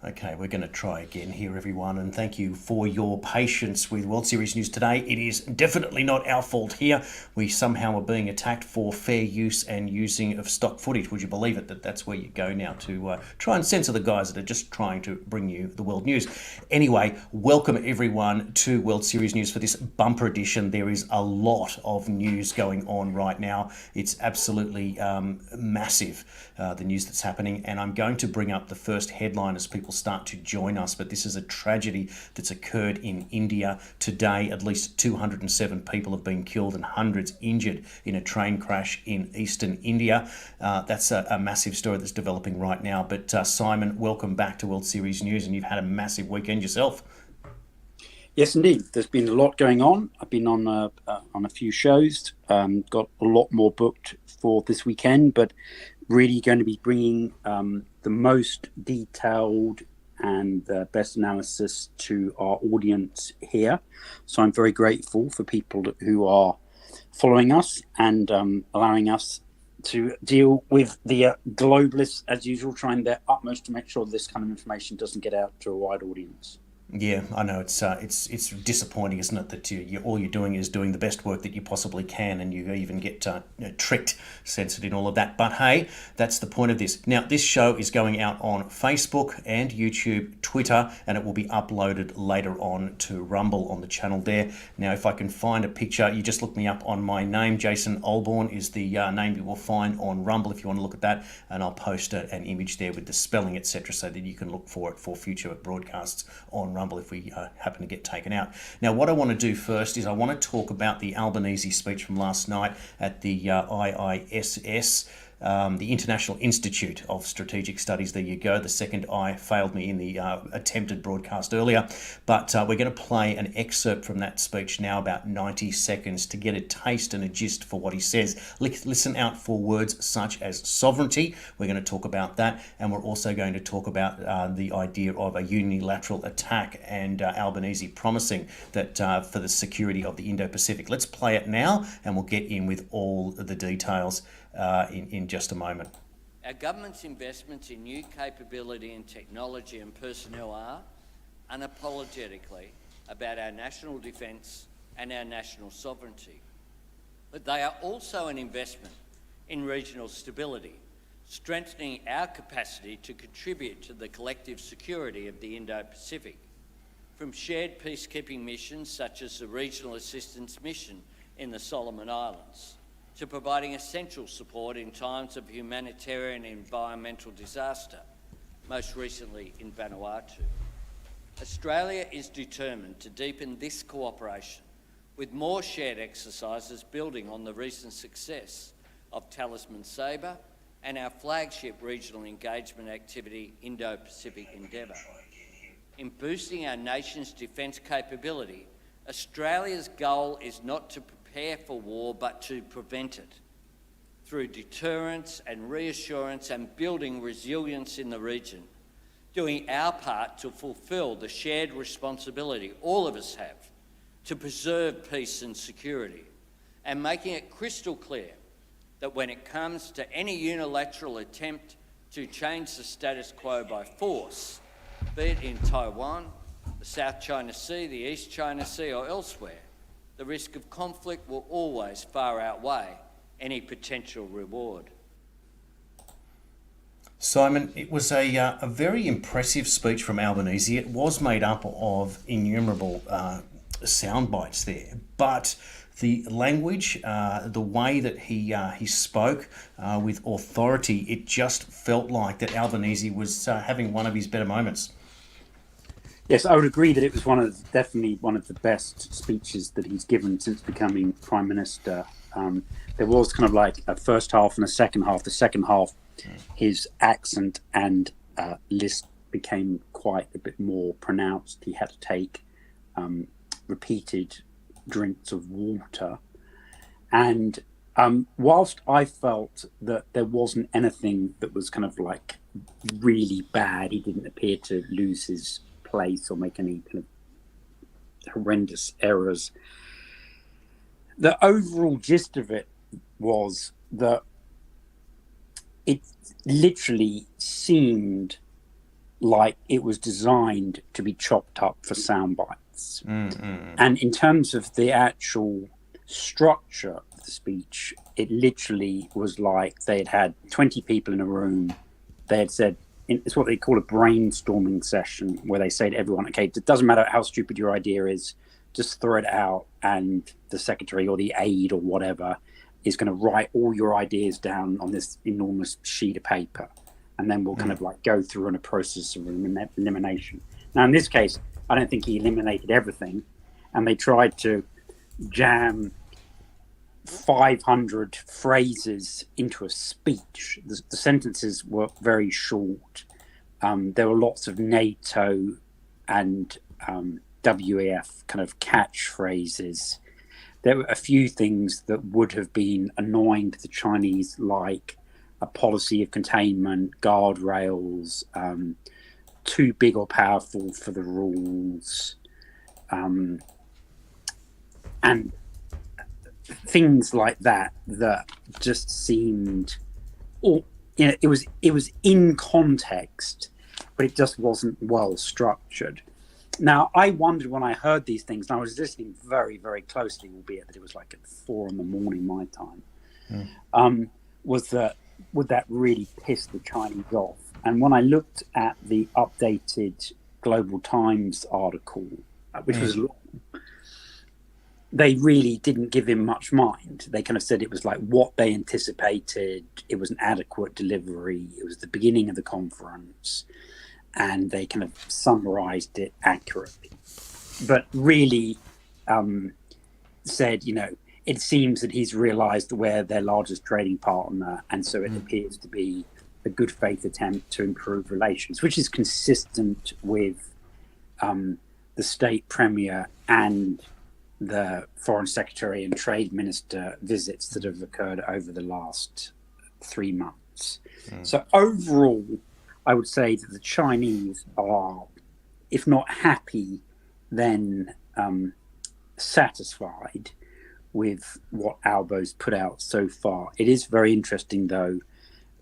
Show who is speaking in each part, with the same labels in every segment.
Speaker 1: Okay, we're going to try again here, everyone, and thank you for your patience with World Series news today. It is definitely not our fault here. We somehow are being attacked for fair use and using of stock footage. Would you believe it, that's where you go now to try and censor the guys that are just trying to bring you the world news. Anyway, welcome everyone to World Series news for this bumper edition. There is a lot of news going on right now. It's absolutely massive, the news that's happening, and I'm going to bring up the first headline as people start to join us. But this is a tragedy that's occurred in India today. At least 207 people have been killed and hundreds injured in a train crash in eastern India. That's a massive story that's developing right now. But Simon, welcome back to World Series News, and you've had a massive weekend yourself.
Speaker 2: Yes, indeed. There's been a lot going on. I've been on a few shows, got a lot more booked for this weekend, but really going to be bringing the most detailed and the best analysis to our audience here. So I'm very grateful for people who are following us and allowing us to deal with the globalists, as usual, trying their utmost to make sure this kind of information doesn't get out to a wide audience.
Speaker 1: Yeah, I know it's disappointing, isn't it, that all you're doing is doing the best work that you possibly can, and you even get tricked, censored in all of that. But hey, that's the point of this. Now, this show is going out on Facebook and YouTube, Twitter, and it will be uploaded later on to Rumble on the channel there. Now, if I can find a picture, you just look me up on my name. Jason Alborn is the name you will find on Rumble if you want to look at that, and I'll post an image there with the spelling, etc., so that you can look for it for future broadcasts on Rumble if we happen to get taken out. Now, what I want to do first is I want to talk about the Albanese speech from last night at the IISS, the International Institute of Strategic Studies. There you go. The second I failed me in the attempted broadcast earlier. But we're going to play an excerpt from that speech now, about 90 seconds, to get a taste and a gist for what he says. Listen out for words such as sovereignty. We're going to talk about that. And we're also going to talk about the idea of a unilateral attack, and Albanese promising that for the security of the Indo-Pacific. Let's play it now, and we'll get in with all the details in just a moment.
Speaker 3: Our government's investments in new capability and technology and personnel are unapologetically about our national defence and our national sovereignty. But they are also an investment in regional stability, strengthening our capacity to contribute to the collective security of the Indo-Pacific. From shared peacekeeping missions such as the Regional Assistance Mission in the Solomon Islands, to providing essential support in times of humanitarian and environmental disaster, most recently in Vanuatu. Australia is determined to deepen this cooperation with more shared exercises building on the recent success of Talisman Sabre and our flagship regional engagement activity, Indo-Pacific Endeavour. In boosting our nation's defence capability, Australia's goal is not to prepare for war, but to prevent it through deterrence and reassurance and building resilience in the region, doing our part to fulfil the shared responsibility all of us have to preserve peace and security, and making it crystal clear that when it comes to any unilateral attempt to change the status quo by force, be it in Taiwan, the South China Sea, the East China Sea or elsewhere, the risk of conflict will always far outweigh any potential reward.
Speaker 1: Simon, it was a very impressive speech from Albanese. It was made up of innumerable sound bites there, but the language, the way that he spoke with authority, it just felt like that Albanese was having one of his better moments.
Speaker 2: Yes, I would agree that it was definitely one of the best speeches that he's given since becoming Prime Minister. There was kind of like a first half and a second half. The second half, his accent and lisp became quite a bit more pronounced. He had to take repeated drinks of water. And whilst I felt that there wasn't anything that was kind of like really bad, he didn't appear to lose his place or make any kind of horrendous errors. The overall gist of it was that it literally seemed like it was designed to be chopped up for sound bites. And in terms of the actual structure of the speech, it literally was like they had 20 people in a room. They had said, it's what they call a brainstorming session, where they say to everyone, okay, it doesn't matter how stupid your idea is, just throw it out, and the secretary or the aide or whatever is going to write all your ideas down on this enormous sheet of paper. And then we'll kind of like go through in a process of elimination. Now, in this case, I don't think he eliminated everything. And they tried to jam 500 phrases into a speech. The sentences were very short. There were lots of NATO and WEF kind of catchphrases. There were a few things that would have been annoying to the Chinese, like a policy of containment, guardrails, too big or powerful for the rules, and things like that just seemed, it was in context, but it just wasn't well structured. Now, I wondered when I heard these things, and I was listening very, very closely, albeit that it was like at 4 a.m. my time, was that would that really piss the Chinese off? And when I looked at the updated Global Times article, which was long, they really didn't give him much mind. They kind of said it was like what they anticipated. It was an adequate delivery. It was the beginning of the conference. And they kind of summarized it accurately. But really said, it seems that he's realized we're their largest trading partner. And so it appears to be a good faith attempt to improve relations, which is consistent with the state premier and the foreign secretary and trade minister visits that have occurred over the last 3 months. So overall, I would say that the Chinese are, if not happy, then satisfied with what Albo's put out so far. It is very interesting, though,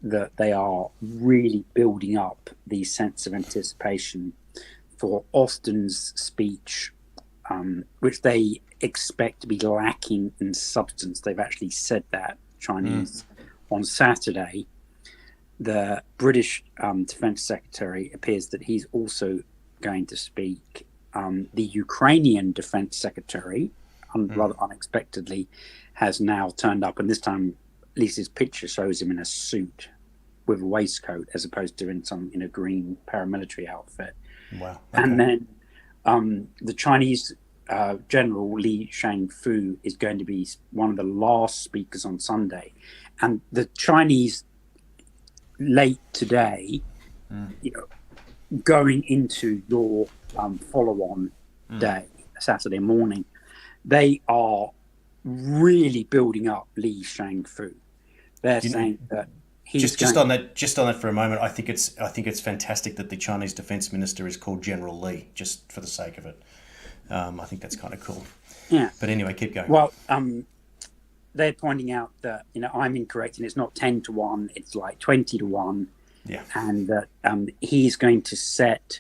Speaker 2: that they are really building up the sense of anticipation for Austin's speech, which they expect to be lacking in substance. They've actually said that, Chinese, on Saturday. The British Defence Secretary appears that he's also going to speak. The Ukrainian Defence Secretary, rather unexpectedly, has now turned up, and this time, at least his picture shows him in a suit with a waistcoat, as opposed to in a green paramilitary outfit.
Speaker 1: Wow! Okay.
Speaker 2: And then the Chinese General Li Shangfu is going to be one of the last speakers on Sunday, and the Chinese late today, going into your follow-on day, Saturday morning, they are really building up Li Shangfu. They're saying that he's
Speaker 1: just on that for a moment. I think it's fantastic that the Chinese defense minister is called General Li, just for the sake of it. I think that's kind of cool.
Speaker 2: Yeah.
Speaker 1: But anyway, keep going.
Speaker 2: Well, they're pointing out that I'm incorrect, and it's not 10 to 1; it's like 20 to 1.
Speaker 1: Yeah.
Speaker 2: And that he's going to set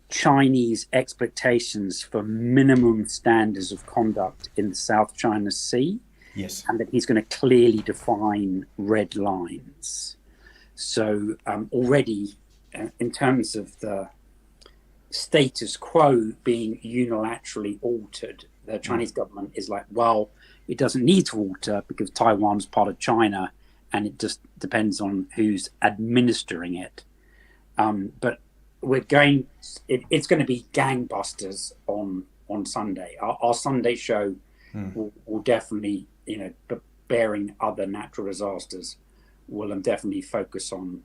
Speaker 2: Chinese expectations for minimum standards of conduct in the South China Sea.
Speaker 1: Yes.
Speaker 2: And that he's going to clearly define red lines. So already, in terms of the status quo being unilaterally altered, the Chinese government is like, well, it doesn't need to alter because Taiwan's part of China, and it just depends on who's administering it. But it's going to be gangbusters on Sunday. Our Sunday show will definitely, bearing other natural disasters, will definitely focus on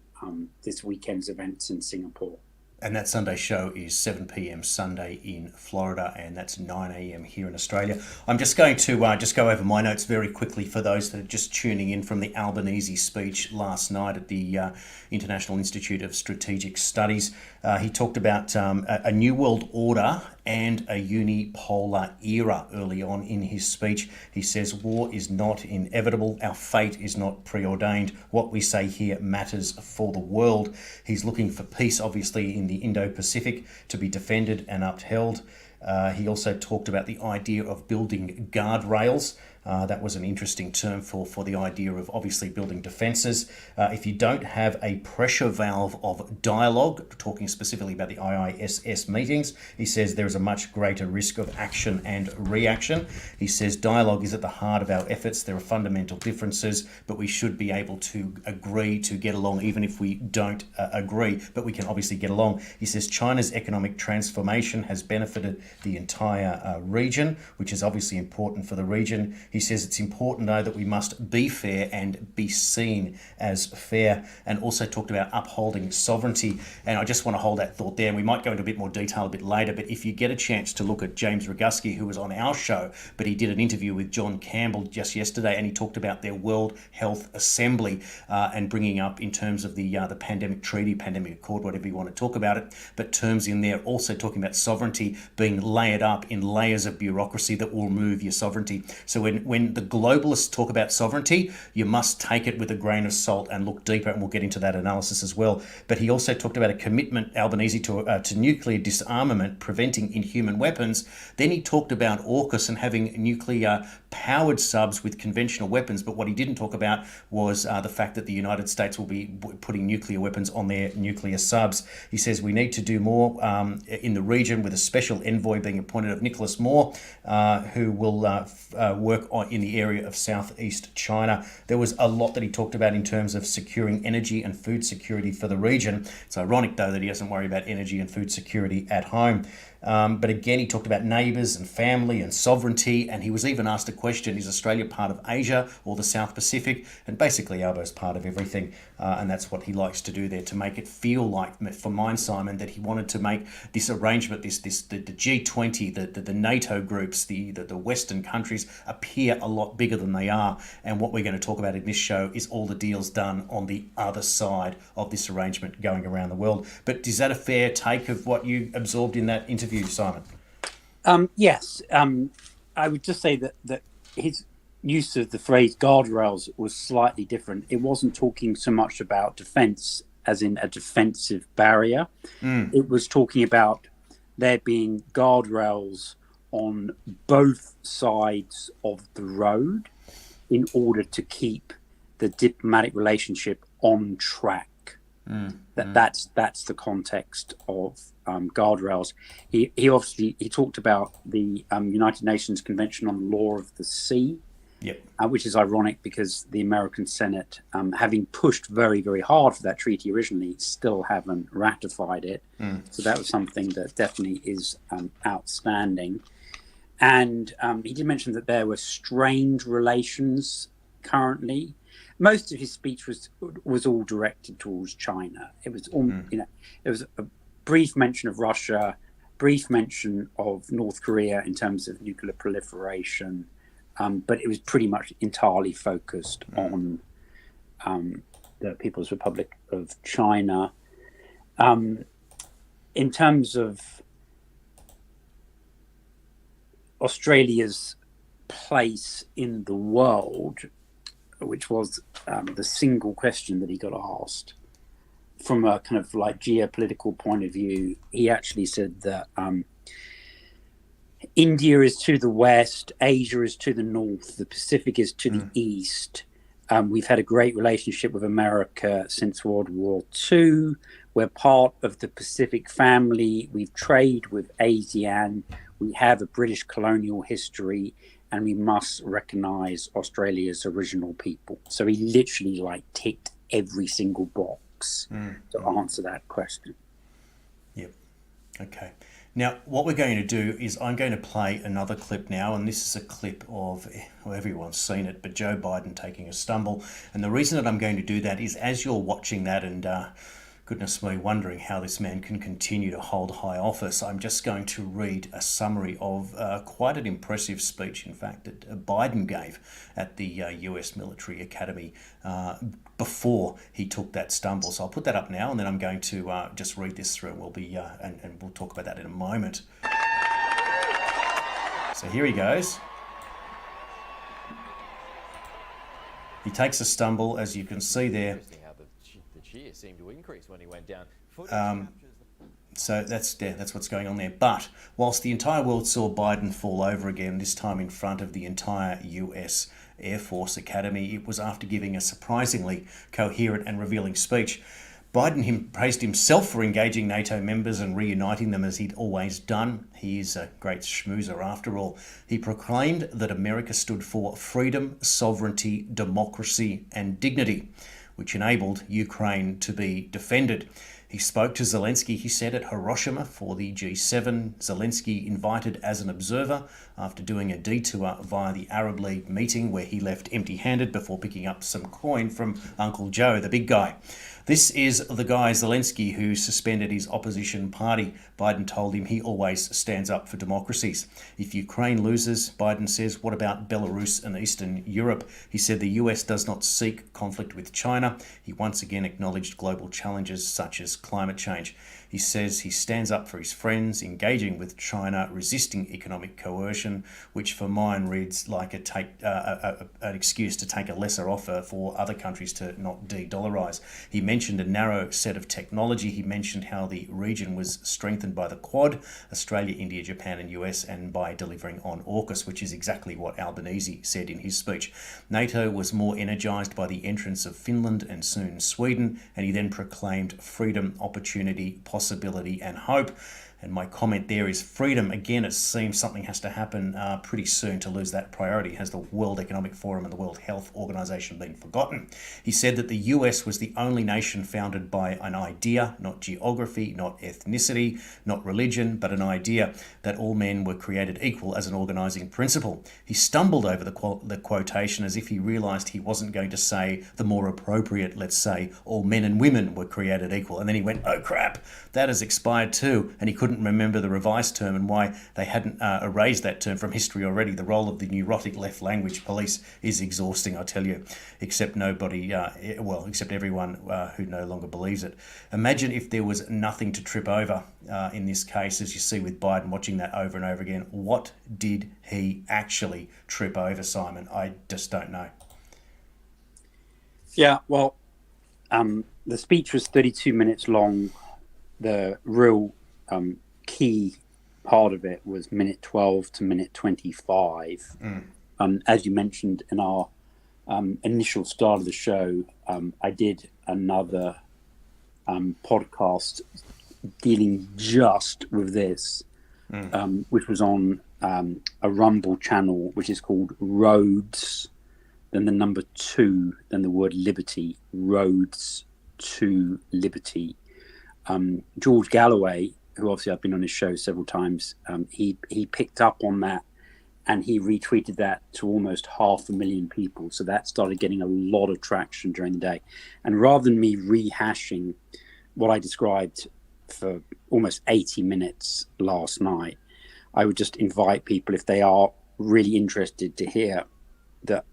Speaker 2: this weekend's events in Singapore.
Speaker 1: And that Sunday show is 7 p.m. Sunday in Florida, and that's 9 a.m. here in Australia. I'm just going to just go over my notes very quickly for those that are just tuning in from the Albanese speech last night at the International Institute of Strategic Studies. He talked about a new world order and a unipolar era. Early on in his speech, he says, war is not inevitable. Our fate is not preordained. What we say here matters for the world. He's looking for peace, obviously, in the Indo-Pacific to be defended and upheld. He also talked about the idea of building guardrails. That was an interesting term for the idea of obviously building defences. If you don't have a pressure valve of dialogue, talking specifically about the IISS meetings, he says there is a much greater risk of action and reaction. He says dialogue is at the heart of our efforts. There are fundamental differences, but we should be able to agree to get along even if we don't agree, but we can obviously get along. He says China's economic transformation has benefited the entire region, which is obviously important for the region. He says it's important, though, that we must be fair and be seen as fair, and also talked about upholding sovereignty. And I just want to hold that thought there. And we might go into a bit more detail a bit later, but if you get a chance to look at James Roguski, who was on our show, but he did an interview with John Campbell just yesterday, and he talked about their World Health Assembly and bringing up in terms of the pandemic treaty, pandemic accord, whatever you want to talk about it, but terms in there also talking about sovereignty being layered up in layers of bureaucracy that will remove your sovereignty. So when the globalists talk about sovereignty, you must take it with a grain of salt and look deeper, and we'll get into that analysis as well. But he also talked about a commitment, Albanese, to nuclear disarmament, preventing inhuman weapons. Then he talked about AUKUS and having nuclear powered subs with conventional weapons, but what he didn't talk about was the fact that the United States will be putting nuclear weapons on their nuclear subs. He says we need to do more in the region, with a special envoy being appointed of Nicholas Moore, who will work in the area of southeast China. There was a lot that he talked about in terms of securing energy and food security for the region. It's ironic, though, that he doesn't worry about energy and food security at home. But again, he talked about neighbours and family and sovereignty, and he was even asked a question, is Australia part of Asia or the South Pacific? And basically, Albo's part of everything, and that's what he likes to do there, to make it feel like, for mine, Simon, that he wanted to make this arrangement, the G20, the NATO groups, the Western countries appear a lot bigger than they are. And what we're going to talk about in this show is all the deals done on the other side of this arrangement going around the world. But is that a fair take of what you absorbed in that interview, Simon?
Speaker 2: Yes. I would just say that his use of the phrase guardrails was slightly different. It wasn't talking so much about defence as in a defensive barrier. It was talking about there being guardrails on both sides of the road in order to keep the diplomatic relationship on track. That's the context of guardrails. He obviously talked about the United Nations Convention on the Law of the Sea, which is ironic because the American Senate, having pushed very, very hard for that treaty originally, still haven't ratified it. So that was something that definitely is outstanding. And he did mention that there were strained relations currently. Most of his speech was all directed towards China. It was it was a brief mention of Russia, brief mention of North Korea in terms of nuclear proliferation, but it was pretty much entirely focused on the People's Republic of China. In terms of Australia's place in the world, which was the single question that he got asked from a kind of like geopolitical point of view, he actually said that India is to the west, Asia is to the north, the Pacific is to the east. We've had a great relationship with America since World War II. We're part of the Pacific family. We've traded with ASEAN. We have a British colonial history, and we must recognise Australia's original people. So he literally ticked every single box to answer that question.
Speaker 1: Yep. Okay. Now, what we're going to do is I'm going to play another clip now, and this is a clip of, well, everyone's seen it, but Joe Biden taking a stumble. And the reason that I'm going to do that is as you're watching that and goodness me, wondering how this man can continue to hold high office, I'm just going to read a summary of quite an impressive speech, in fact, that Biden gave at the US Military Academy before he took that stumble. So I'll put that up now, and then I'm going to just read this through. We'll be and we'll talk about that in a moment. So here he goes. He takes a stumble, as you can see there.
Speaker 4: Interesting how the cheer seemed to increase when he went down.
Speaker 1: So that's what's going on there. But whilst the entire world saw Biden fall over again, this time in front of the entire US Air Force Academy, it was after giving a surprisingly coherent and revealing speech. Biden praised himself for engaging NATO members and reuniting them as he'd always done. He is a great schmoozer after all. He proclaimed that America stood for freedom, sovereignty, democracy and dignity, which enabled Ukraine to be defended. He spoke to Zelensky, he said, at Hiroshima for the G7. Zelensky invited as an observer after doing a detour via the Arab League meeting where he left empty-handed before picking up some coin from Uncle Joe, the big guy. This is the guy, Zelensky, who suspended his opposition party. Biden told him he always stands up for democracies. If Ukraine loses, Biden says, what about Belarus and Eastern Europe? He said the US does not seek conflict with China. He once again acknowledged global challenges such as climate change. He says he stands up for his friends, engaging with China, resisting economic coercion, which for mine reads like an excuse to take a lesser offer for other countries to not de-dollarize. He mentioned a narrow set of technology. He mentioned how the region was strengthened by the Quad, Australia, India, Japan and US, and by delivering on AUKUS, which is exactly what Albanese said in his speech. NATO was more energised by the entrance of Finland and soon Sweden, and he then proclaimed freedom, opportunity, possibility and hope. And my comment there is freedom. Again, it seems something has to happen pretty soon to lose that priority. Has the World Economic Forum and the World Health Organization been forgotten? He said that the US was the only nation founded by an idea, not geography, not ethnicity, not religion, but an idea that all men were created equal as an organizing principle. He stumbled over the quotation as if he realized he wasn't going to say the more appropriate, let's say, all men and women were created equal. And then he went, oh crap, that has expired too. And he couldn't remember the revised term and why they hadn't erased that term from history already. The role of the neurotic left language police is exhausting, I tell you, except everyone who no longer believes it. Imagine if there was nothing to trip over in this case, as you see with Biden, watching that over and over again. What did he actually trip over, Simon? I just don't know.
Speaker 2: Yeah, well, the speech was 32 minutes long. The real key part of it was minute 12 to minute 25. As you mentioned in our initial start of the show, I did another podcast dealing just with this, which was on a Rumble channel, which is called Roads, then the number 2, then the word liberty, Roads to Liberty. George Galloway, who obviously I've been on his show several times, he picked up on that and he retweeted that to almost 500,000 people. So that started getting a lot of traction during the day. And rather than me rehashing what I described for almost 80 minutes last night, I would just invite people, if they are really interested, to hear the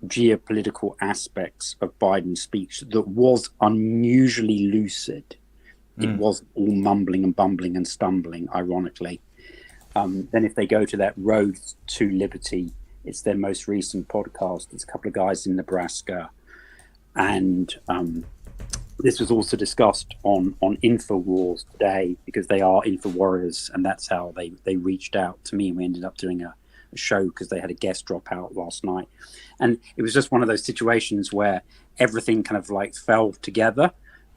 Speaker 2: geopolitical aspects of Biden's speech that was unusually lucid. It wasn't all mumbling and bumbling and stumbling, ironically. Then if they go to that Road to Liberty, it's their most recent podcast. It's a couple of guys in Nebraska. And this was also discussed on InfoWars today, because they are InfoWarriors, and that's how they reached out to me. And we ended up doing a show because they had a guest drop out last night. And it was just one of those situations where everything kind of like fell together,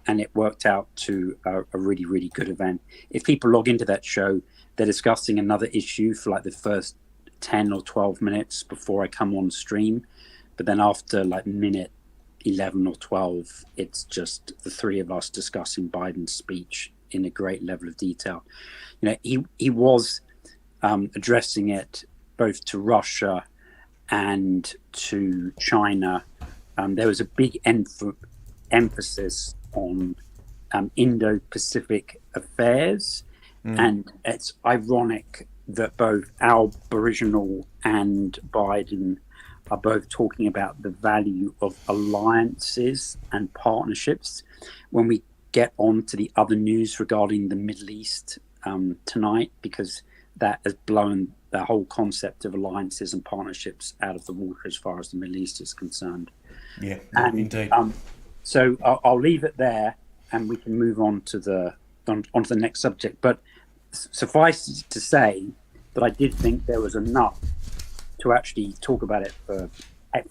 Speaker 2: and it worked out to a really, really good event. If people log into that show, they're discussing another issue for like the first 10 or 12 minutes before I come on stream. But then after like minute 11 or 12, it's just the three of us discussing Biden's speech in a great level of detail. You know, he was addressing it both to Russia and to China. There was a big emphasis on Indo-Pacific affairs. And it's ironic that both Aboriginal and Biden are both talking about the value of alliances and partnerships. When we get on to the other news regarding the Middle East tonight, because that has blown the whole concept of alliances and partnerships out of the water as far as the Middle East is concerned.
Speaker 1: Yeah,
Speaker 2: And
Speaker 1: indeed.
Speaker 2: so I'll leave it there, and we can move on to the next subject. But suffice it to say that I did think there was enough to actually talk about it for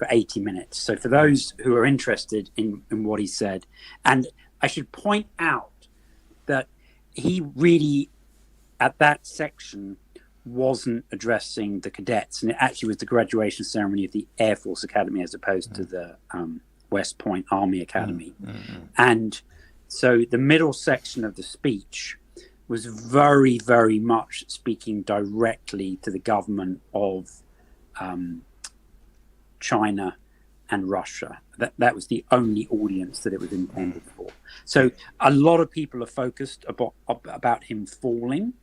Speaker 2: 80 minutes. So for those who are interested in what he said, and I should point out that he really, at that section, wasn't addressing the cadets, and it actually was the graduation ceremony of the Air Force Academy as opposed to the West Point Army Academy. And so the middle section of the speech was very, very much speaking directly to the government of China and Russia. That was the only audience that it was intended for. So a lot of people are focused about him falling,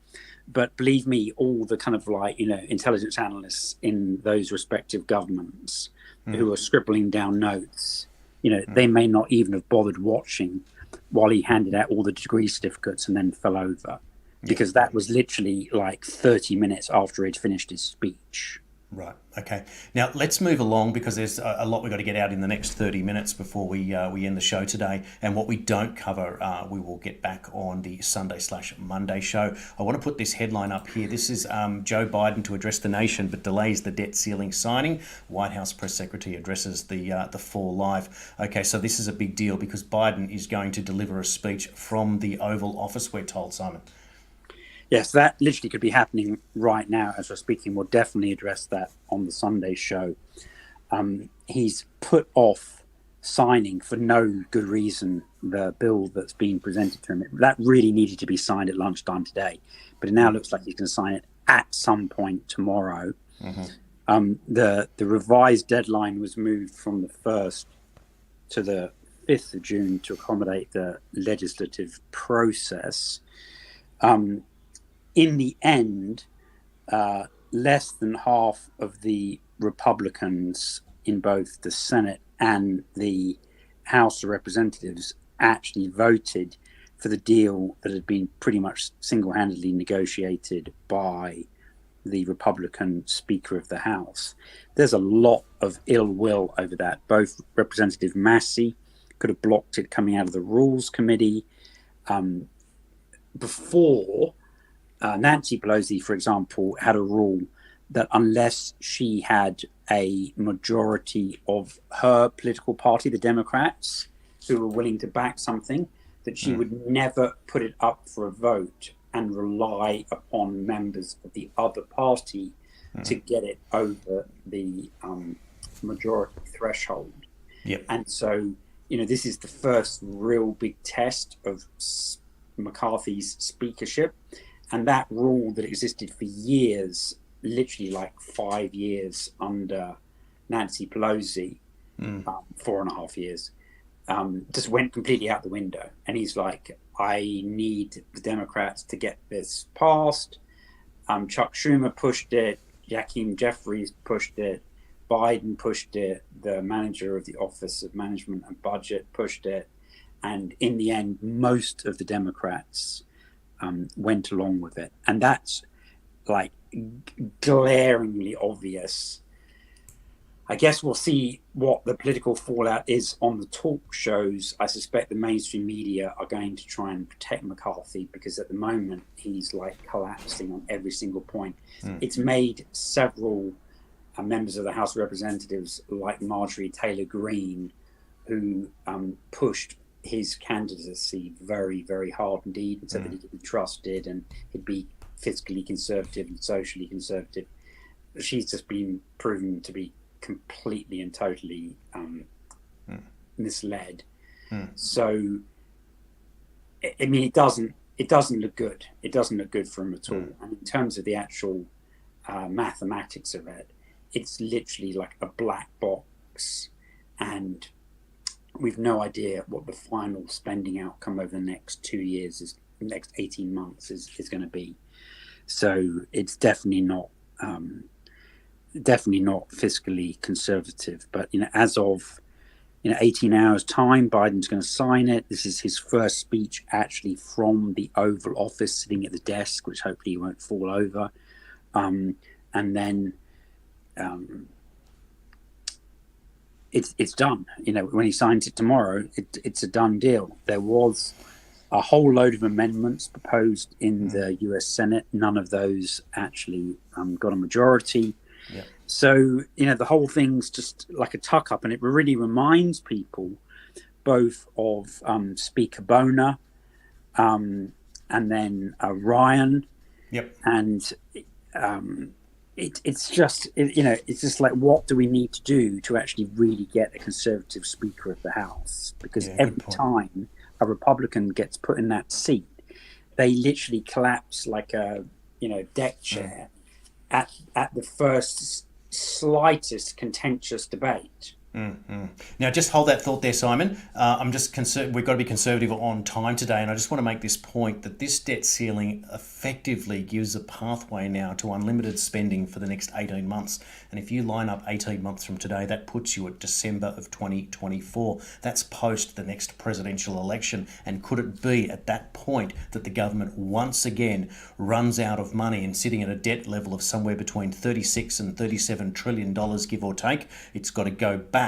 Speaker 2: but believe me, all the kind of intelligence analysts in those respective governments who are scribbling down notes, they may not even have bothered watching while he handed out all the degree certificates and then fell over, because that was literally like 30 minutes after he'd finished his speech.
Speaker 1: Right. Okay. Now let's move along, because there's a lot we've got to get out in the next 30 minutes before we end the show today. And what we don't cover, we will get back on the Sunday/Monday show. I want to put this headline up here. This is Joe Biden to address the nation, but delays the debt ceiling signing. White House press secretary addresses the fall live. Okay, so this is a big deal because Biden is going to deliver a speech from the Oval Office, we're told, Simon.
Speaker 2: Yes, that literally could be happening right now as we're speaking. We'll definitely address that on the Sunday show. He's put off signing, for no good reason, the bill that's been presented to him. That really needed to be signed at lunchtime today, but it now looks like he's going to sign it at some point tomorrow. The revised deadline was moved from the 1st to the 5th of June to accommodate the legislative process. In the end, less than half of the Republicans in both the Senate and the House of Representatives actually voted for the deal that had been pretty much single-handedly negotiated by the Republican Speaker of the House. There's a lot of ill will over that. Both Representative Massey could have blocked it coming out of the Rules Committee. Before, Nancy Pelosi, for example, had a rule that unless she had a majority of her political party, the Democrats, who were willing to back something, that she would never put it up for a vote and rely upon members of the other party to get it over the majority threshold. And so, this is the first real big test of McCarthy's speakership. And that rule that existed for years, literally like 5 years under Nancy Pelosi, 4.5 years, just went completely out the window. And he's like, I need the Democrats to get this passed. Chuck Schumer pushed it. Hakeem Jeffries pushed it. Biden pushed it. The manager of the Office of Management and Budget pushed it. And in the end, most of the Democrats went along with it. And that's like glaringly obvious. I guess we'll see what the political fallout is on the talk shows. I suspect the mainstream media are going to try and protect McCarthy because at the moment he's like collapsing on every single point. It's made several members of the House of Representatives like Marjorie Taylor Greene, who pushed his candidacy very, very hard indeed, and said that he could be trusted and he'd be fiscally conservative and socially conservative. She's just been proven to be completely and totally misled. So, I mean, it doesn't look good. It doesn't look good for him at all. And in terms of the actual mathematics of it, it's literally like a black box, and we've no idea what the final spending outcome over the next 2 years, the next 18 months is going to be. So it's definitely not fiscally conservative. But as of 18 hours time, Biden's going to sign it. This is his first speech actually from the Oval Office, sitting at the desk, which hopefully he won't fall over. and then it's done. When he signs it tomorrow, it's a done deal. There was a whole load of amendments proposed in the US Senate. None of those actually got a majority.
Speaker 1: Yep.
Speaker 2: So, the whole thing's just like a tuck up, and it really reminds people both of Speaker Boner and then Ryan.
Speaker 1: Yep.
Speaker 2: And it's just like, what do we need to do to actually really get a Conservative Speaker of the House? Because every time a Republican gets put in that seat, they literally collapse like a deck chair at the first slightest contentious debate.
Speaker 1: Now, just hold that thought there, Simon. I'm just concerned. We've got to be conservative on time today, and I just want to make this point that this debt ceiling effectively gives a pathway now to unlimited spending for the next 18 months. And if you line up 18 months from today, that puts you at December of 2024. That's post the next presidential election. And could it be at that point that the government once again runs out of money and sitting at a debt level of somewhere between $36 and $37 trillion, give or take? It's got to go back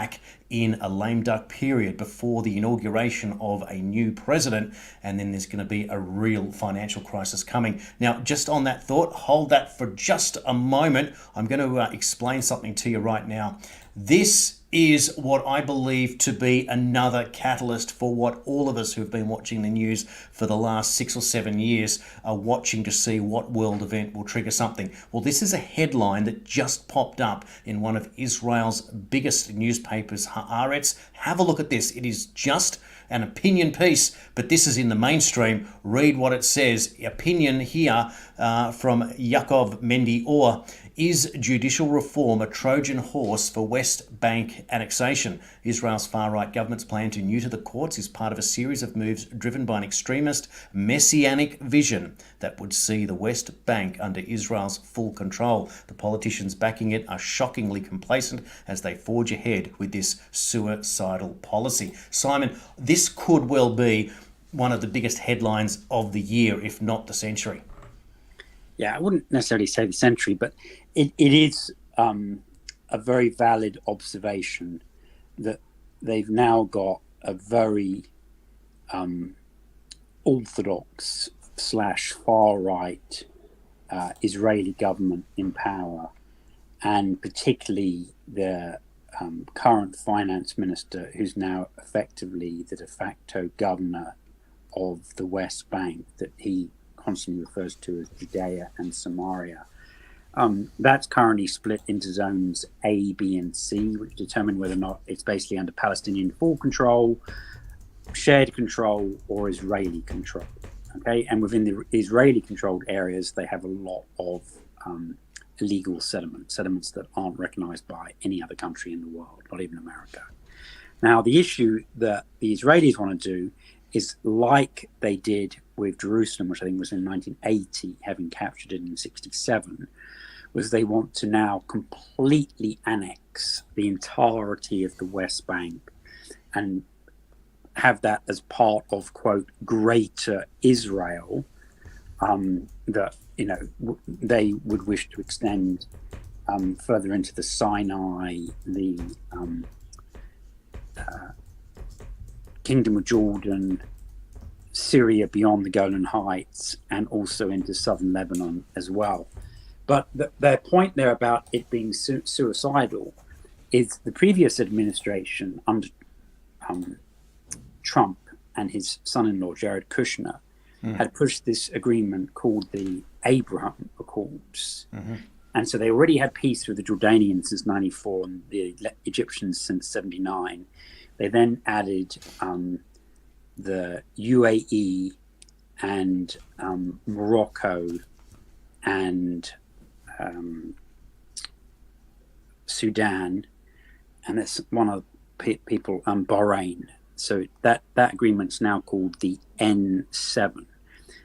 Speaker 1: in a lame duck period before the inauguration of a new president, and then there's going to be a real financial crisis coming. Now, just on that thought, hold that for just a moment. I'm going to explain something to you right now. This is what I believe to be another catalyst for what all of us who've been watching the news for the last 6 or 7 years are watching to see what world event will trigger something. Well, this is a headline that just popped up in one of Israel's biggest newspapers, Haaretz. Have a look at this. It is just an opinion piece, but this is in the mainstream. Read what it says. Opinion here from Yaakov Mendy-Or. Is judicial reform a Trojan horse for West Bank annexation? Israel's far-right government's plan to neuter the courts is part of a series of moves driven by an extremist messianic vision that would see the West Bank under Israel's full control. The politicians backing it are shockingly complacent as they forge ahead with this suicidal policy. Simon, this could well be one of the biggest headlines of the year, if not the century.
Speaker 2: Yeah, I wouldn't necessarily say the century, but it is a very valid observation that they've now got a very orthodox / far-right Israeli government in power, and particularly the current finance minister, who's now effectively the de facto governor of the West Bank, that he constantly refers to as Judea and Samaria. That's currently split into zones A, B, and C, which determine whether or not it's basically under Palestinian full control, shared control, or Israeli control. Okay, and within the Israeli-controlled areas, they have a lot of illegal settlements that aren't recognized by any other country in the world, not even America. Now, the issue that the Israelis want to do is, like they did with Jerusalem, which I think was in 1980, having captured it in 67, was they want to now completely annex the entirety of the West Bank and have that as part of, quote, Greater Israel, that, they would wish to extend further into the Sinai, the Kingdom of Jordan, Syria beyond the Golan Heights, and also into southern Lebanon as well. But their point there about it being suicidal is the previous administration under Trump and his son-in-law, Jared Kushner, had pushed this agreement called the Abraham Accords. And so they already had peace with the Jordanians since 94 and the Egyptians since 79. They then added the UAE and Morocco and Sudan, and it's one of the people, Bahrain. So that agreement's now called the N7.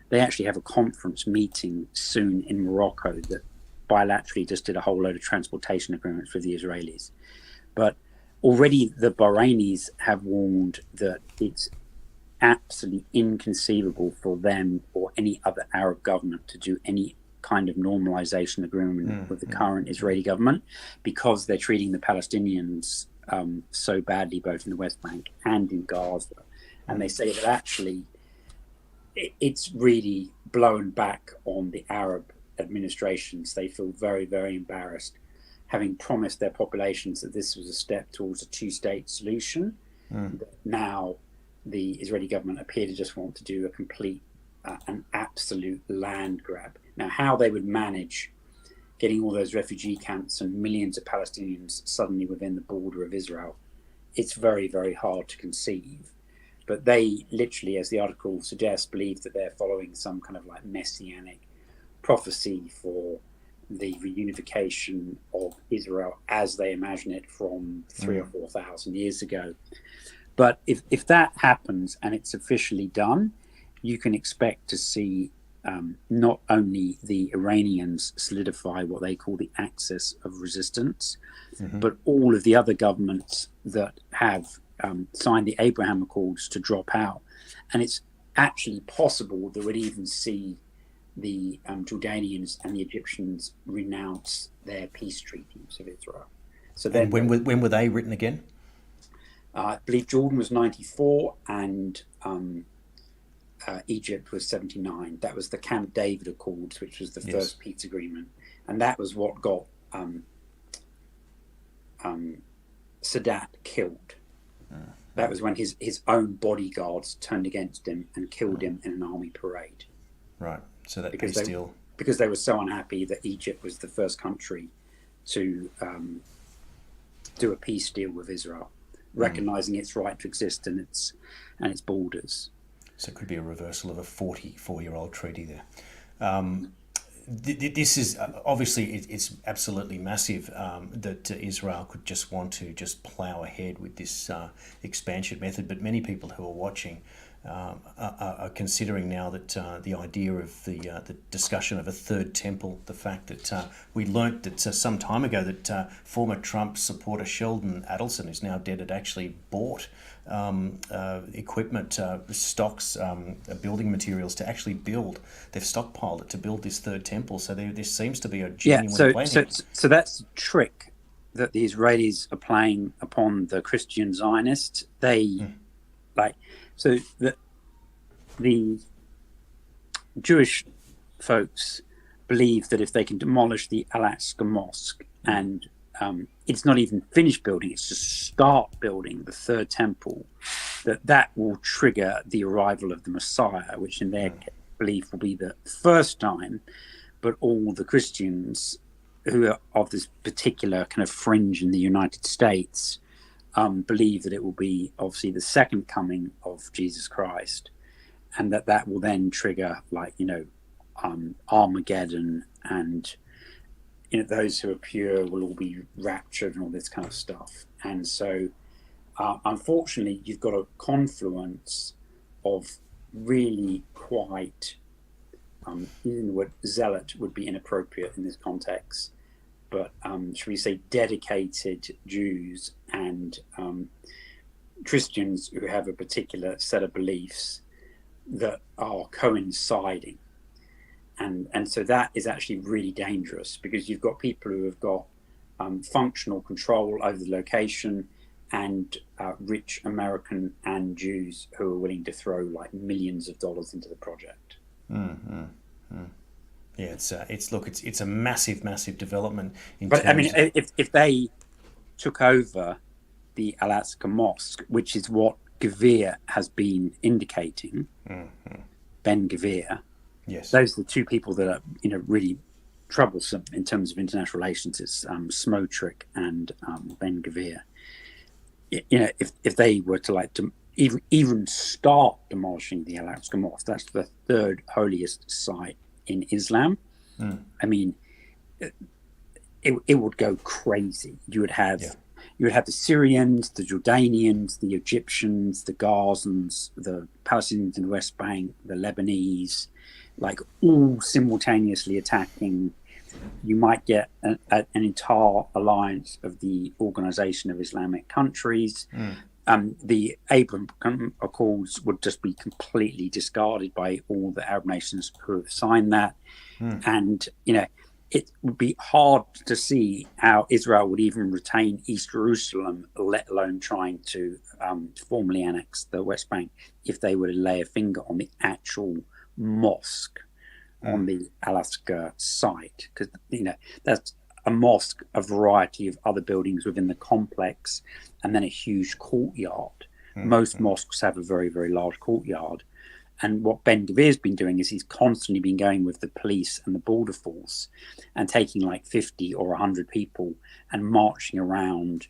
Speaker 2: They actually have a conference meeting soon in Morocco that bilaterally just did a whole load of transportation agreements with the Israelis. But already the Bahrainis have warned that it's absolutely inconceivable for them or any other Arab government to do any kind of normalization agreement with the current Israeli government, because they're treating the Palestinians so badly, both in the West Bank and in Gaza. And they say that actually it's really blown back on the Arab administrations. They feel very, very embarrassed, having promised their populations that this was a step towards a two-state solution. Now the Israeli government appear to just want to do a complete, an absolute land grab. Now, how they would manage getting all those refugee camps and millions of Palestinians suddenly within the border of Israel, it's very, very hard to conceive. But they literally, as the article suggests, believe that they're following some kind of like messianic prophecy for the reunification of Israel as they imagine it from 3,000 or 4,000 years ago. But if that happens and it's officially done, you can expect to see not only the Iranians solidify what they call the axis of resistance, but all of the other governments that have signed the Abraham Accords to drop out. And it's actually possible that we'd even see the Jordanians and the Egyptians renounce their peace treaties of Israel. So then,
Speaker 1: when were they written again?
Speaker 2: I believe Jordan was 94 and Egypt was 79. That was the Camp David Accords, which was the first peace agreement. And that was what got Sadat killed. That was when his own bodyguards turned against him and killed him in an army parade.
Speaker 1: Right. So that
Speaker 2: because
Speaker 1: peace deal...
Speaker 2: because they were so unhappy that Egypt was the first country to do a peace deal with Israel, recognizing its right to exist and its borders. So
Speaker 1: it could be a reversal of a 44-year-old treaty there. This is obviously it's absolutely massive that Israel could just want to just plow ahead with this expansion method. But many people who are watching are considering now that the idea of the discussion of a third temple, the fact that we learnt that some time ago that former Trump supporter Sheldon Adelson, who's now dead, had actually bought equipment, stocks, building materials to actually build. They've stockpiled it to build this third temple. So there seems to be a genuine plan.
Speaker 2: So that's the trick that the Israelis are playing upon the Christian Zionists. So the Jewish folks believe that if they can demolish the Al-Aqsa Mosque and it's not even finished building, it's just start building the third temple, that will trigger the arrival of the Messiah, which in their belief will be the first time. But all the Christians who are of this particular kind of fringe in the United States believe that it will be obviously the second coming of Jesus Christ, and that will then trigger Armageddon, and those who are pure will all be raptured and all this kind of stuff. And so unfortunately you've got a confluence of really quite using the word zealot would be inappropriate in this context, but should we say dedicated Jews and Christians who have a particular set of beliefs that are coinciding. And so that is actually really dangerous, because you've got people who have got functional control over the location, and rich American and Jews who are willing to throw like millions of dollars into the project.
Speaker 1: Yeah, it's a massive development.
Speaker 2: I mean, if they took over the Al-Aqsa Mosque, which is what Gvir has been indicating, Ben Gvir,
Speaker 1: yes,
Speaker 2: those are the two people that are really troublesome in terms of international relations. It's Smotrich and Ben Gvir. If they were to even start demolishing the Al-Aqsa Mosque, that's the third holiest site in Islam. I mean, it would go crazy. You would have the Syrians, the Jordanians, the Egyptians, the Gazans, the Palestinians in the West Bank, the Lebanese, like all simultaneously attacking. You might get an entire alliance of the Organization of Islamic Countries. The Abraham Accords would just be completely discarded by all the Arab nations who have signed that. And, it would be hard to see how Israel would even retain East Jerusalem, let alone trying to formally annex the West Bank, if they were to lay a finger on the actual mosque on the Alaska site. Because, that's a mosque, a variety of other buildings within the complex, and then a huge courtyard. Most mosques have a very, very large courtyard. And what Ben Gavir's been doing is he's constantly been going with the police and the border force and taking like 50 or 100 people and marching around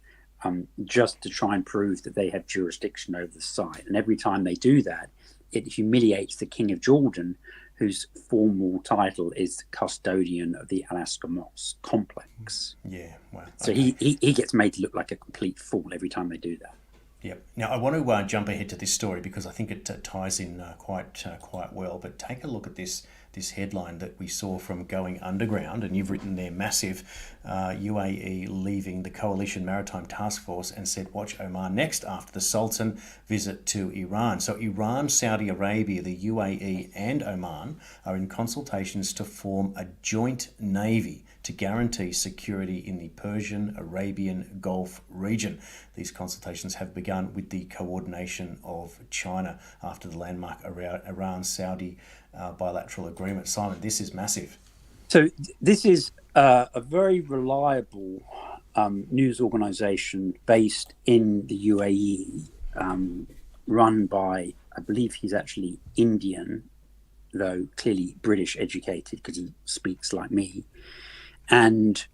Speaker 2: just to try and prove that they have jurisdiction over the site. And every time they do that, it humiliates the King of Jordan, whose formal title is custodian of the Alaska Mosque complex.
Speaker 1: Yeah, wow.
Speaker 2: So he gets made to look like a complete fool every time they do that.
Speaker 1: Yep. Now, I want to jump ahead to this story because I think it ties in quite well. But take a look at this headline that we saw from Going Underground, and you've written there, massive, UAE leaving the Coalition Maritime Task Force and said, watch Oman next after the Sultan visit to Iran. So Iran, Saudi Arabia, the UAE and Oman are in consultations to form a joint navy to guarantee security in the Persian Arabian Gulf region. These consultations have begun with the coordination of China after the landmark Iran-Saudi bilateral agreement. Simon, this is massive.
Speaker 2: So this is a very reliable news organization based in the UAE, run by, I believe he's actually Indian, though clearly British educated because he speaks like me. And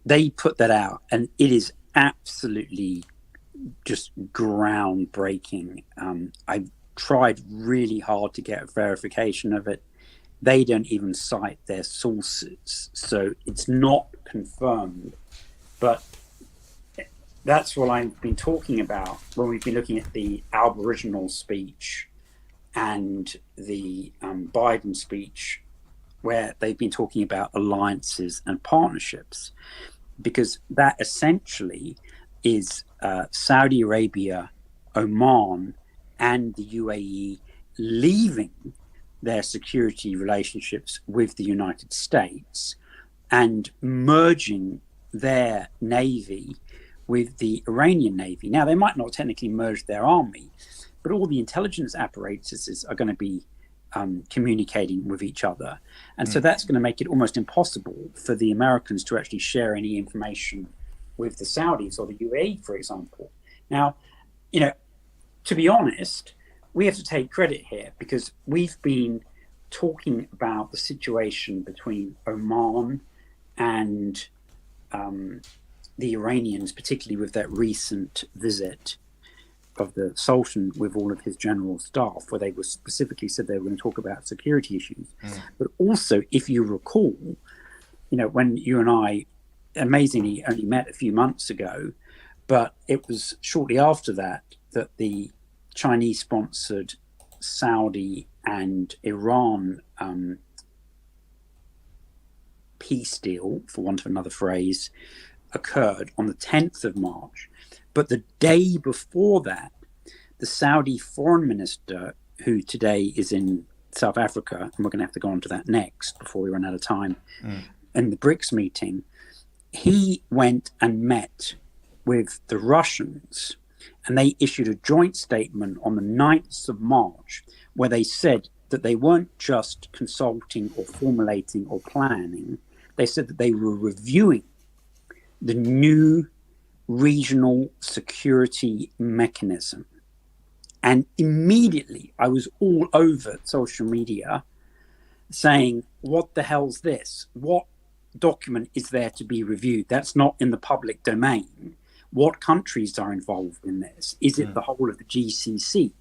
Speaker 2: they put that out, and it is absolutely just groundbreaking. I tried really hard to get verification of it. They don't even cite their sources, so it's not confirmed. But that's what I've been talking about when we've been looking at the Aboriginal speech and the Biden speech, where they've been talking about alliances and partnerships, because that essentially is Saudi Arabia, Oman, and the UAE leaving their security relationships with the United States and merging their navy with the Iranian navy. Now, they might not technically merge their army, but all the intelligence apparatuses are going to be communicating with each other. And so that's going to make it almost impossible for the Americans to actually share any information with the Saudis or the UAE, for example. Now, to be honest, we have to take credit here because we've been talking about the situation between Oman and the Iranians, particularly with that recent visit of the Sultan with all of his general staff, where they were specifically said they were going to talk about security issues. But also, if you recall, when you and I amazingly only met a few months ago, but it was shortly after that the Chinese-sponsored Saudi and Iran peace deal, for want of another phrase, occurred on the 10th of March. But the day before that, the Saudi foreign minister, who today is in South Africa, and we're going to have to go on to that next before we run out of time, in the BRICS meeting, he went and met with the Russians, and they issued a joint statement on the 9th of March where they said that they weren't just consulting or formulating or planning. They said that they were reviewing the new regional security mechanism. And immediately I was all over social media saying, what the hell's this? What document is there to be reviewed? That's not in the public domain. What countries are involved in this? Is it the whole of the GCC?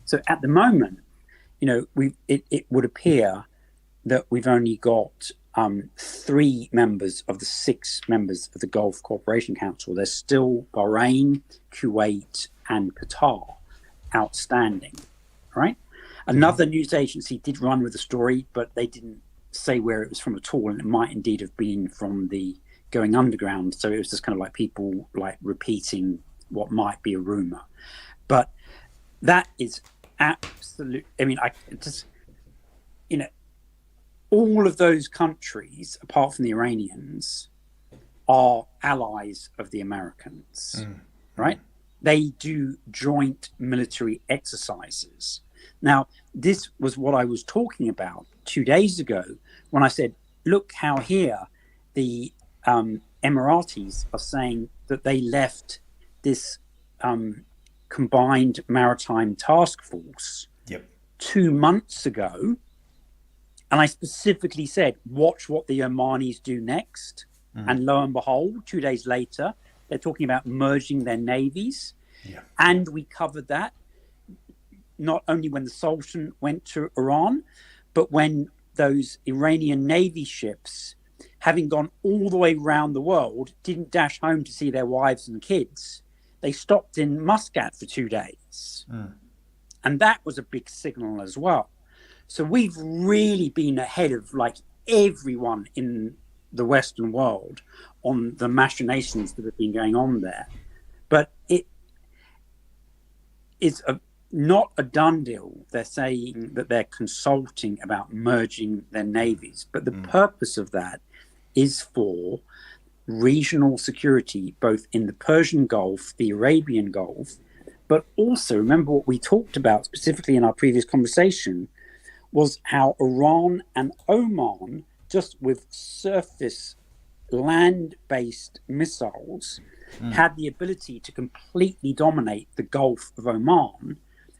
Speaker 2: So at the moment, it would appear that we've only got 3 members of the 6 members of the Gulf Cooperation Council. There's still Bahrain, Kuwait, and Qatar outstanding, right? Another news agency did run with the story, but they didn't say where it was from at all, and it might indeed have been from the Going Underground. So it was just kind of like people like repeating what might be a rumor. But that is absolute. I mean, I just, all of those countries, apart from the Iranians, are allies of the Americans, right? They do joint military exercises. Now, this was what I was talking about 2 days ago when I said, look how here the Emiratis are saying that they left this combined maritime task force 2 months ago. And I specifically said, watch what the Omanis do next. And lo and behold, 2 days later, they're talking about merging their navies. And we covered that not only when the Sultan went to Iran, but when those Iranian Navy ships, having gone all the way around the world, didn't dash home to see their wives and kids. They stopped in Muscat for 2 days. And that was a big signal as well. So we've really been ahead of like everyone in the Western world on the machinations that have been going on there. But it is not a done deal. They're saying that they're consulting about merging their navies. But the purpose of that is for regional security, both in the Persian Gulf, the Arabian Gulf, but also remember what we talked about specifically in our previous conversation was how Iran and Oman, just with surface land-based missiles, had the ability to completely dominate the Gulf of Oman,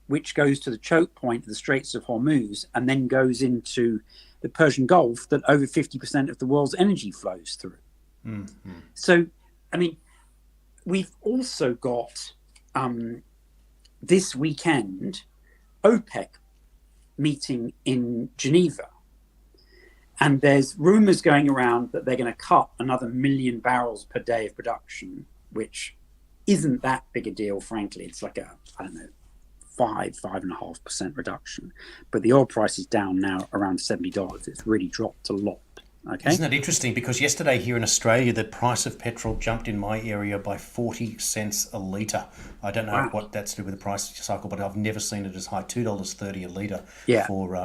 Speaker 2: which goes to the choke point of the Straits of Hormuz and then goes into the Persian Gulf that over 50% of the world's energy flows through. So, I mean, we've also got this weekend OPEC meeting in Geneva. And there's rumors going around that they're going to cut another 1 million barrels per day of production, which isn't that big a deal, frankly. It's like a, I don't know, 5.5% reduction. But the oil price is down now around $70. It's really dropped a lot. Okay.
Speaker 1: Isn't that interesting? Because yesterday here in Australia, the price of petrol jumped in my area by 40 cents a litre. I don't know what that's to do with the price cycle, but I've never seen it as high, $2.30 a litre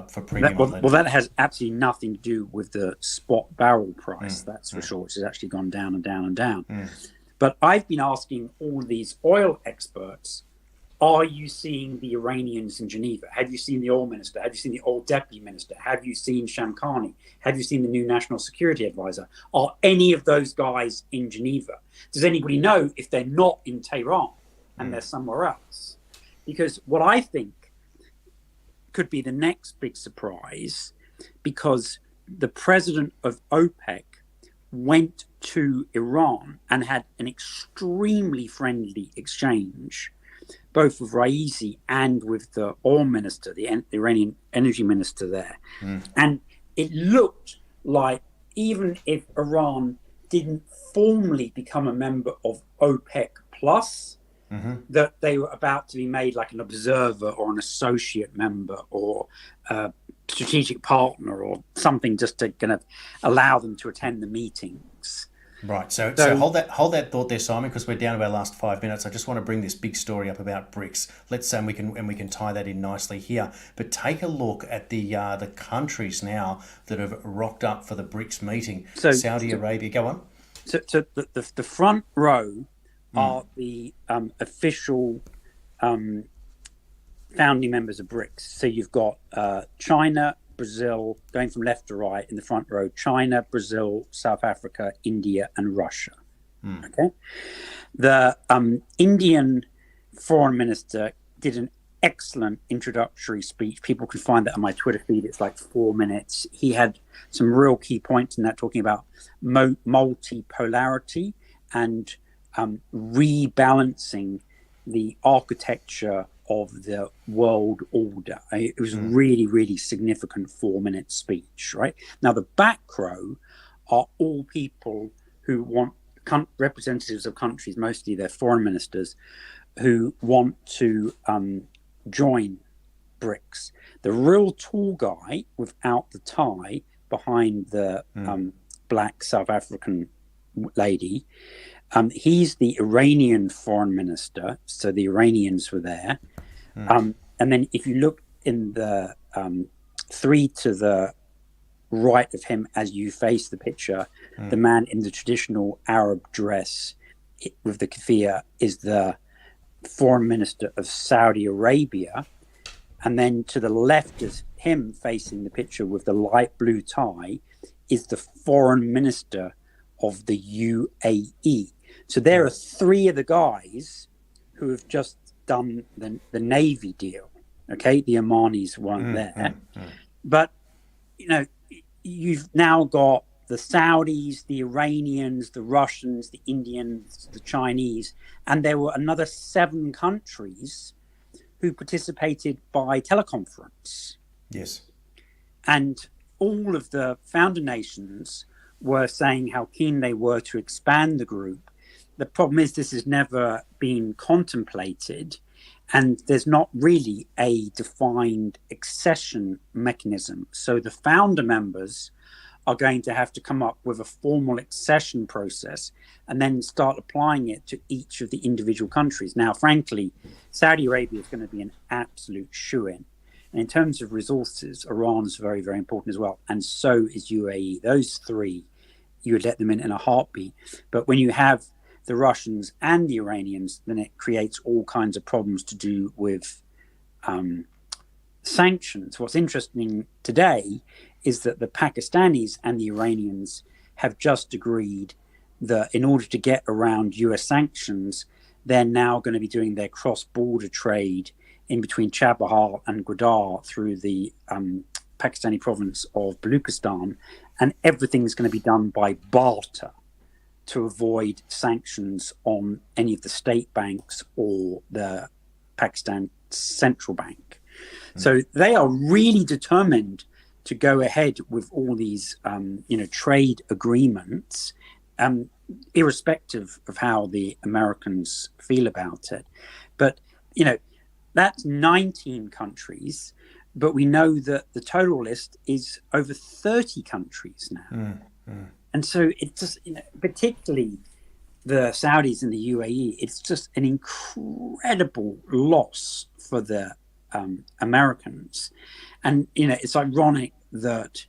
Speaker 1: for premium.
Speaker 2: Well, that has absolutely nothing to do with the spot barrel price, that's for sure, which has actually gone down and down and down. But I've been asking all these oil experts, are you seeing the Iranians in Geneva? Have you seen the oil minister? Have you seen the oil deputy minister? Have you seen Shamkhani? Have you seen the new national security advisor? Are any of those guys in Geneva? Does anybody know if they're not in Tehran and they're somewhere else? Because what I think could be the next big surprise, because the president of OPEC went to Iran and had an extremely friendly exchange, both with Raisi and with the oil minister, the Iranian energy minister there. And it looked like even if Iran didn't formally become a member of OPEC Plus, that they were about to be made like an observer or an associate member or a strategic partner or something, just to kind of allow them to attend the meetings.
Speaker 1: Right. So hold that thought there, Simon, because we're down to our last 5 minutes. I just want to bring this big story up about BRICS. Let's say we can tie that in nicely here. But take a look at the countries now that have rocked up for the BRICS meeting. Saudi Arabia. Go on.
Speaker 2: So the front row are the official founding members of BRICS. So you've got China, Brazil, going from left to right in the front row, China, Brazil, South Africa, India, and Russia. Okay. The Indian foreign minister did an excellent introductory speech. People can find that on my Twitter feed. It's like 4 minutes. He had some real key points in that, talking about multipolarity and rebalancing the architecture of the world order. It was a really, really significant 4-minute speech, right? Now, the back row are all people who want representatives of countries, mostly their foreign ministers, who want to join BRICS. The real tall guy without the tie behind the black South African lady, he's the Iranian foreign minister, so the Iranians were there. And then if you look in the three to the right of him, as you face the picture, the man in the traditional Arab dress with the keffiyeh is the foreign minister of Saudi Arabia. And then to the left of him facing the picture with the light blue tie is the foreign minister of the UAE. So there are three of the guys who have just done the Navy deal. Okay, the Omanis weren't there. But, you know, you've now got the Saudis, the Iranians, the Russians, the Indians, the Chinese, and there were another 7 countries who participated by teleconference.
Speaker 1: Yes.
Speaker 2: And all of the founder nations were saying how keen they were to expand the group. The problem is this has never been contemplated, and there's not really a defined accession mechanism. So the founder members are going to have to come up with a formal accession process and then start applying it to each of the individual countries. Now, frankly, Saudi Arabia is going to be an absolute shoo-in. And in terms of resources, Iran is very, very important as well. And so is UAE. Those three, you would let them in a heartbeat. But when you have the Russians and the Iranians, then it creates all kinds of problems to do with sanctions. What's interesting today is that the Pakistanis and the Iranians have just agreed that in order to get around US sanctions, they're now going to be doing their cross-border trade in between Chabahar and Gwadar through the Pakistani province of Baluchistan, and everything's going to be done by barter to avoid sanctions on any of the state banks or the Pakistan central bank. So they are really determined to go ahead with all these, trade agreements, irrespective of how the Americans feel about it. But, that's 19 countries, but we know that the total list is over 30 countries now. And so it's just, particularly the Saudis and the UAE, it's just an incredible loss for the Americans. And, it's ironic that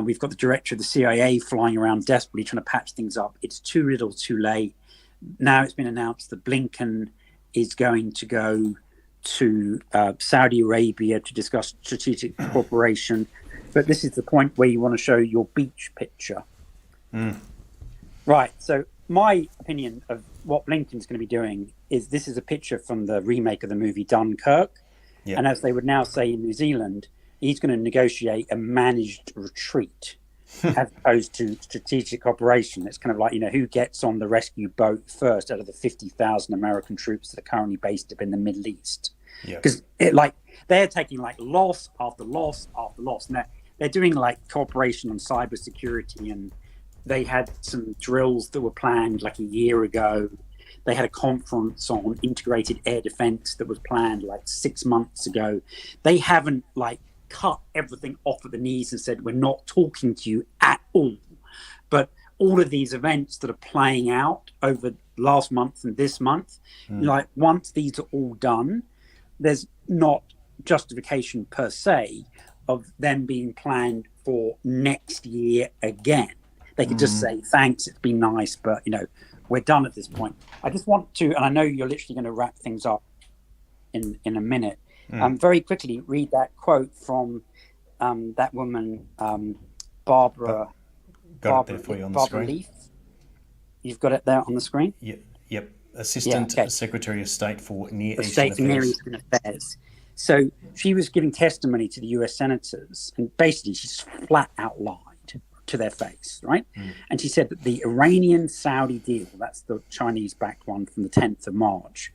Speaker 2: we've got the director of the CIA flying around desperately trying to patch things up. It's too little, too late. Now it's been announced that Blinken is going to go to Saudi Arabia to discuss strategic cooperation. But this is the point where you want to show your beach picture. Right. So my opinion of what Blinken's going to be doing is this is a picture from the remake of the movie Dunkirk. Yep. And as they would now say in New Zealand, he's going to negotiate a managed retreat as opposed to strategic operation. It's kind of like, who gets on the rescue boat first out of the 50,000 American troops that are currently based up in the Middle East. Because they're taking loss after loss after loss. And they're doing cooperation on cybersecurity, and they had some drills that were planned a year ago. They had a conference on integrated air defense that was planned 6 months ago. They haven't cut everything off at the knees and said, we're not talking to you at all. But all of these events that are playing out over last month and this month, once these are all done, there's not justification per se of them being planned for next year again. They could just say, thanks, it's been nice, but, we're done at this point. I just want to, and I know you're literally going to wrap things up in a minute, very quickly read that quote from that woman, Barbara.
Speaker 1: Got it there for you on the screen.
Speaker 2: Leaf. You've got it there on the screen?
Speaker 1: Yep. Assistant Secretary of State for Near
Speaker 2: Eastern Affairs. So she was giving testimony to the US senators, and basically she just flat out lied to their face, right? And she said that the Iranian-Saudi deal, that's the Chinese-backed one from the 10th of March,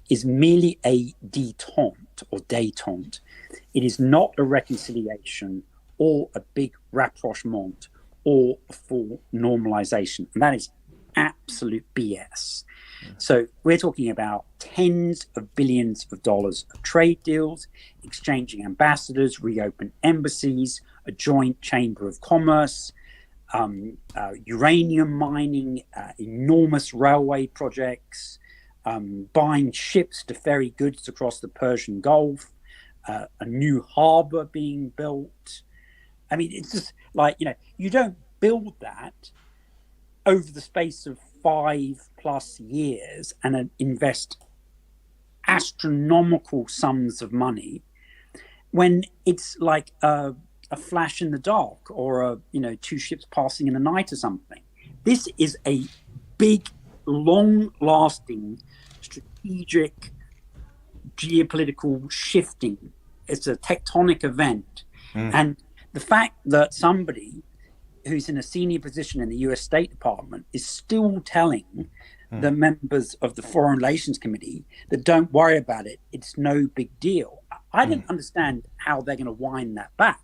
Speaker 2: is merely a détente or détente. It is not a reconciliation or a big rapprochement or a full normalization. And that is absolute BS. So we're talking about tens of billions of dollars of trade deals, exchanging ambassadors, reopen embassies, a joint chamber of commerce, uranium mining, enormous railway projects, buying ships to ferry goods across the Persian Gulf, a new harbor being built, I mean, it's just like, you don't build that over the space of 5+ years and invest astronomical sums of money when it's like a flash in the dark, or two ships passing in the night or something. This is a big, long-lasting, strategic, geopolitical shifting. It's a tectonic event. And the fact that somebody who's in a senior position in the US State Department is still telling the members of the Foreign Relations Committee that don't worry about it, it's no big deal. I don't understand how they're going to wind that back.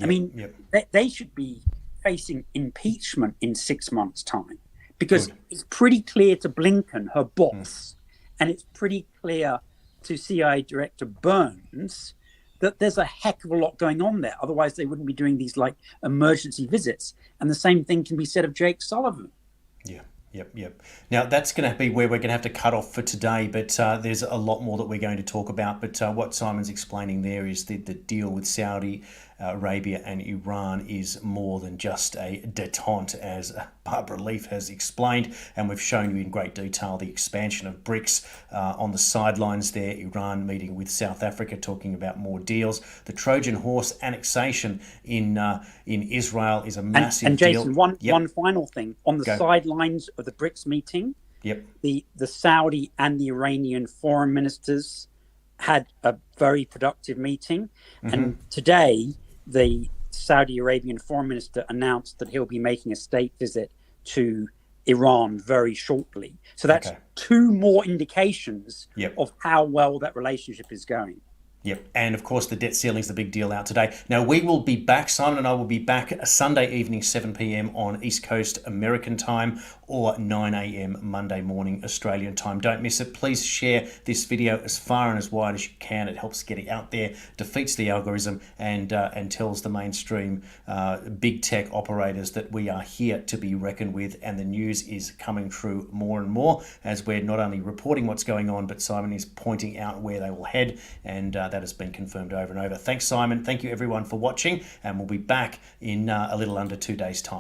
Speaker 2: I mean, they should be facing impeachment in 6 months' time, because it's pretty clear to Blinken, her boss, and it's pretty clear to CIA Director Burns that there's a heck of a lot going on there. Otherwise, they wouldn't be doing these like emergency visits. And the same thing can be said of Jake Sullivan.
Speaker 1: Yep. Now, that's going to be where we're going to have to cut off for today, but there's a lot more that we're going to talk about. But what Simon's explaining there is the deal with Saudi Arabia and Iran is more than just a detente, as Barbara Leaf has explained, and we've shown you in great detail the expansion of BRICS on the sidelines there. Iran meeting with South Africa, talking about more deals. The Trojan horse annexation in Israel is a massive
Speaker 2: and Jason,
Speaker 1: deal.
Speaker 2: One final thing. On the sidelines of the BRICS meeting, the Saudi and the Iranian foreign ministers had a very productive meeting. And today, the Saudi Arabian foreign minister announced that he'll be making a state visit to Iran very shortly. So that's two more indications of how well that relationship is going.
Speaker 1: And of course the debt ceiling is the big deal out today. Now we will be back, Simon and I will be back a Sunday evening 7 p.m. on East Coast American time, or 9 a.m. Monday morning Australian time. Don't miss it. Please share this video as far and as wide as you can. It helps get it out there, defeats the algorithm, and tells the mainstream big tech operators that we are here to be reckoned with, and the news is coming true more and more as we're not only reporting what's going on, but Simon is pointing out where they will head, and that has been confirmed over and over. Thanks, Simon. Thank you, everyone, for watching, and we'll be back in a little under 2 days' time.